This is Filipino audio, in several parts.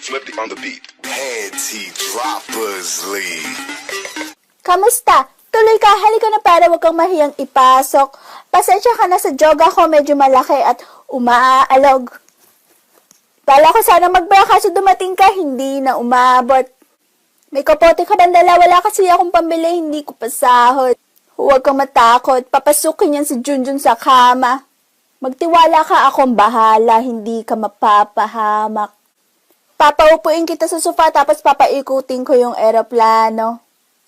Flippy on the beat. Panty droppers lead. Kamusta? Tuloy ka, halika na para wag kang mahiyang ipasok. Pasensya ka na sa joga ko, medyo malaki at umaalog. Kala ko sana magbra kaso dumating ka, hindi na umabot. May kapote ka bandala, wala kasi akong pambili, hindi ko pasahod. Huwag kang matakot, papasukin yan si Junjun sa kama. Magtiwala ka, akong bahala, hindi ka mapapahamak. Papaupuin kita sa sofa tapos papaikutin ko yung eroplano.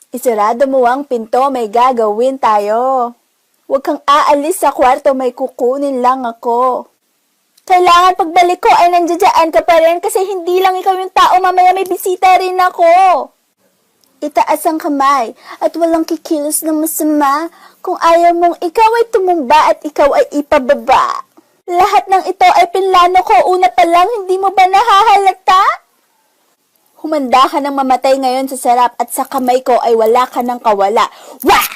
Isarado mo ang pinto, may gagawin tayo. Huwag kang aalis sa kwarto, may kukunin lang ako. Kailangan pagbalik ko ay nandiyan ka pa rin kasi hindi lang ikaw yung tao, mamaya may bisita rin ako. Itaas ang kamay at walang kikilos na masama kung ayaw mong ikaw ay tumumba at ikaw ay ipababa. Lahat ng ito ay pinlano ko, una pa lang, hindi mo ba nahahalata? Humanda ka ng mamatay ngayon sa sarap at sa kamay ko ay wala ka ng kawala. Wah!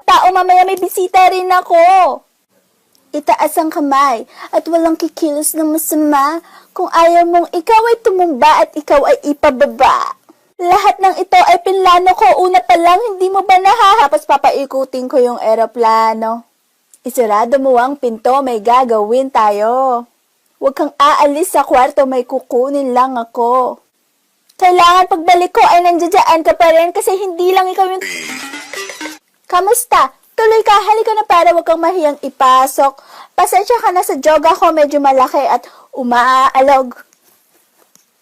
Tao, mamaya may bisita rin ako. Itaas ang kamay at walang kikilos na masama kung ayaw mong ikaw ay tumumba at ikaw ay ipababa. Lahat ng ito ay pinlano ko, una pa lang, hindi mo ba Tapos papaikutin ko yung eroplano. Isarado mo ang pinto, may gagawin tayo. Huwag kang aalis sa kwarto, may kukunin lang ako. Kailangan pagbalik ko ay nandiyan ka pa rin kasi hindi lang ikaw yung... Kamusta? Tuloy ka, halika na para wag kang mahiyang ipasok. Pasensya ka na sa joga ko, medyo malaki at umaalog.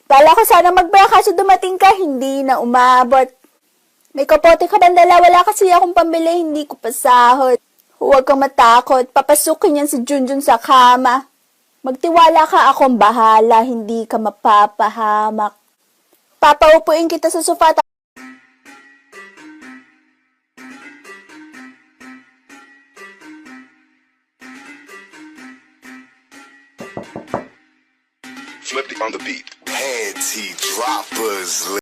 Kala ko sana magbra kaso dumating ka, hindi na umabot. May kapote ka bandala, wala kasi akong pambili, hindi ko pasahod. Huwag kang matakot, papasukin yan si Junjun sa kama. Magtiwala ka, akong bahala, hindi ka mapapahamak. Papaupuin kita sa sofa. Flippy on the beat. Panty droppers lead.